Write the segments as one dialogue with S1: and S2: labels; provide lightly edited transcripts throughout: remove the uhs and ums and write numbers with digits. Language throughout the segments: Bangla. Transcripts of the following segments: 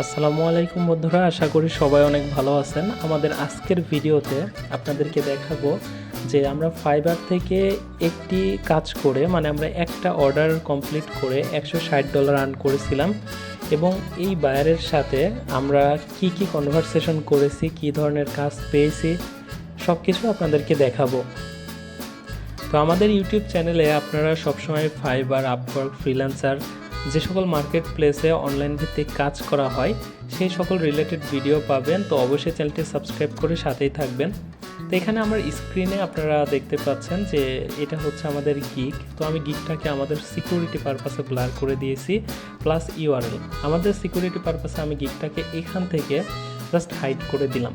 S1: আসসালামু আলাইকুম বন্ধুরা, আশা করি সবাই অনেক ভালো আছেন। আমাদের আজকের ভিডিওতে আপনাদেরকে দেখাবো যে আমরা ফাইবার থেকে একটি কাজ করে আমরা একটা অর্ডার কমপ্লিট করে $160 আর্ন করেছিলাম এবং এই বায়ারের সাথে আমরা কি কনভারসেশন করেছি, কি ধরনের কাজ পেয়েছি, সব কিছু আপনাদেরকে দেখাবো। তো আমাদের ইউটিউব চ্যানেলে আপনারা সবসময় ফাইবার, আপওয়ার্ক, ফ্রিল্যান্সার যে সকল মার্কেট প্লেসে অনলাইন ভিত্তিক কাজ করা হয় সেই সকল রিলেটেড ভিডিও পাবেন। তো অবশ্যই চ্যানেলটি সাবস্ক্রাইব করে সাথেই থাকবেন। তো এখানে আমার স্ক্রিনে আপনারা দেখতে পাচ্ছেন যে এটা হচ্ছে আমাদের গিগ। তো আমি গিগটাকে আমাদের সিকিউরিটি পারপাসে ব্লার করে দিয়েছি, প্লাস ইউআরএল। আমাদের সিকিউরিটি পারপাসে আমি গিগটাকে এখান থেকে জাস্ট হাইড করে দিলাম।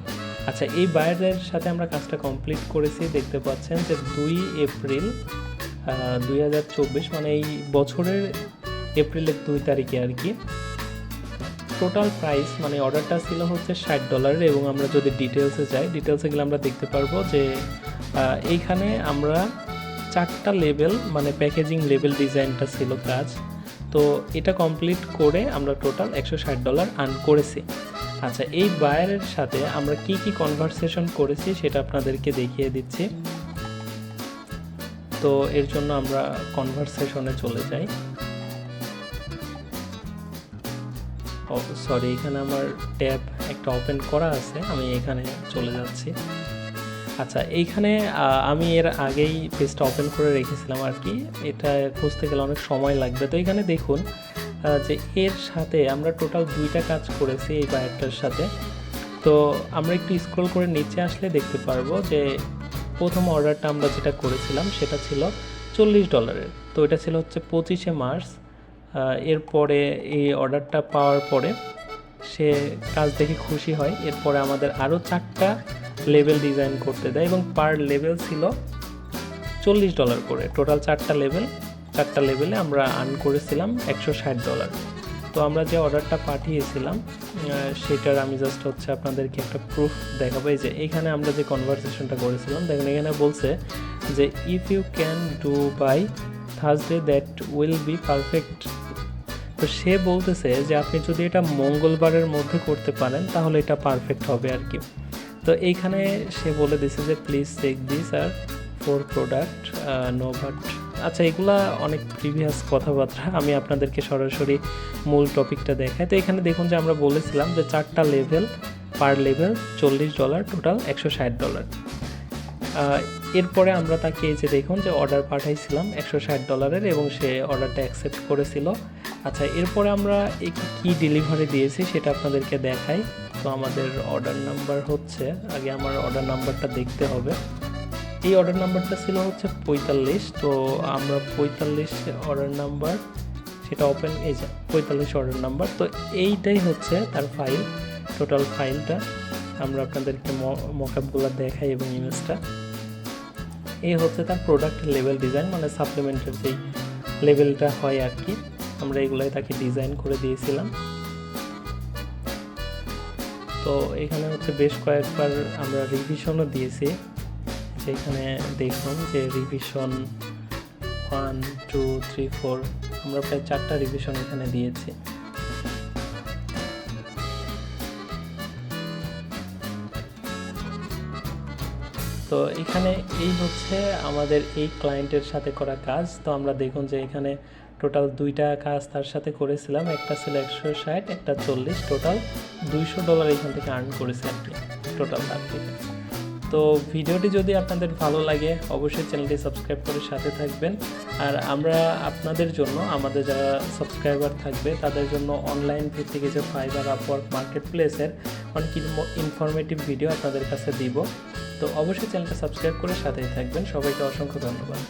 S1: আচ্ছা, এই বায়ারের সাথে আমরা কাজটা কমপ্লিট করেছি। দেখতে পাচ্ছেন যে 2 এপ্রিল 2024, এই বছরের এপ্রিলের 2 তারিখে আর কি। টোটাল প্রাইস অর্ডারটা ছিল হচ্ছে $60 এবং আমরা যদি ডিটেলসে যাই, ডিটেলসে গেলে আমরা দেখতে পারবো যে এইখানে আমরা 4টা লেভেল প্যাকেজিং লেভেল ডিজাইনটা ছিল কাজ। তো এটা কমপ্লিট করে আমরা টোটাল $160 আর্ন করেছি। আচ্ছা, এই বায়ারের সাথে আমরা কি কনভারসেশন করেছি সেটা আপনাদেরকে দেখিয়ে দিচ্ছি। তো এর জন্য আমরা কনভারসেশনে চলে যাই। সরি, এখানে আমার ট্যাব একটা ওপেন করা আছে, আমি এখানে চলে যাচ্ছি। আচ্ছা, এইখানে আমি এর আগেই পেজটা ওপেন করে রেখেছিলাম আর কি। এটা খুঁজতে গেলে অনেক সময় লাগবে। তো এখানে দেখুন যে এর সাথে আমরা টোটাল 2টা কাজ করেছি এই বায়ারটার সাথে। তো আমরা একটু স্ক্রল করে নিচে আসলে দেখতে পারবো যে প্রথম অর্ডারটা আমরা যেটা করেছিলাম সেটা ছিল $40। তো এটা ছিল হচ্ছে 25শে মার্চ। এরপরে এই অর্ডারটা পাওয়ার পরে সে কাজ দেখে খুশি হয়। এরপরে আমাদের আরও 4টা লেভেল ডিজাইন করতে দেয় এবং পার লেভেল ছিল $40 করে। টোটাল 4টা লেভেলে আমরা আর্ন করেছিলাম $160। তো আমরা যে অর্ডারটা পাঠিয়েছিলাম সেটার আমি জাস্ট হচ্ছে আপনাদেরকে একটা প্রুফ দেখাবো। এই যে এখানে আমরা যে কনভারসেশনটা করেছিলাম, দেখেন এখানে বলছে যে if you can do by Thursday that will be perfect. তো সে বলতেছে যে আপনি যদি এটা মঙ্গলবারের মধ্যে করতে পারেন তাহলে এটা পারফেক্ট হবে আর কি। তো এইখানে সে বলে দিছে যে please check this are for product no but. আচ্ছা, এগুলা অনেক প্রিভিয়াস কথাবার্তা, আমি আপনাদেরকে সরাসরি মূল টপিকটা দেখাই। তো এখানে দেখুন যে আমরা বলেছিলাম যে 4টা লেভেল, পার লেভেল $40, টোটাল $160। এরপরে আমরা তাকে এই যে দেখুন যে অর্ডার পাঠাইছিলাম $160 এবং সে অর্ডারটা অ্যাকসেপ্ট করেছিল। আচ্ছা, এরপরে আমরা কি ডেলিভারি দিয়েছি সেটা আপনাদেরকে দেখাই। তো আমাদের অর্ডার নাম্বার হচ্ছে, আগে আমার অর্ডার নাম্বারটা দেখতে হবে। এই অর্ডার নাম্বারটা ছিল হচ্ছে 45। তো আমরা 45 অর্ডার নাম্বার সেটা ওপেন, এই যে 45 অর্ডার নাম্বার। তো এইটাই হচ্ছে তার ফাইল, টোটাল ফাইলটা। আমরা আপনাদেরকে মকআপগুলো দেখাই এবং ইমেজটা। এই হচ্ছে তার প্রোডাক্ট লেভেল ডিজাইন, সাপ্লিমেন্টের যেই লেভেলটা হয় আর কি। আমরা এগুলাই তাকে ডিজাইন করে দিয়েছিলাম। তো এখানে হচ্ছে বেশ কয়েকবার আমরা রিভিশনও দিয়েছি। যেখানে দেখুন যে রিভিশন 1, 2, 3, 4, আমরা প্রায় 4টা রিভিশন এখানে দিয়েছি। তো এখানে এই হচ্ছে আমাদের এই ক্লায়েন্টের সাথে করা কাজ। তো আমরা দেখুন যে এখানে টোটাল 2টা কাজ তার সাথে করেছিলাম, একটা ছিল 160, একটা 40, টোটাল $200 এখান থেকে আর্ন করেছি আর কি, টোটাল তার থেকে। তো ভিডিওটি যদি আপনাদের ভালো লাগে অবশ্যই চ্যানেলটি সাবস্ক্রাইব করে সাথে থাকবেন। আর আমরা আপনাদের জন্য, আমাদের যারা সাবস্ক্রাইবার থাকবে তাদের জন্য অনলাইন ভিত্তিক যে ফাইবার, আপওয়ার্ক, মার্কেট প্লেসের অনেক ইনফরমেটিভ ভিডিও আপনাদের কাছে দিব। তো অবশ্যই চ্যানেলটা সাবস্ক্রাইব করে সাথেই থাকবেন। সবাইকে অসংখ্য ধন্যবাদ।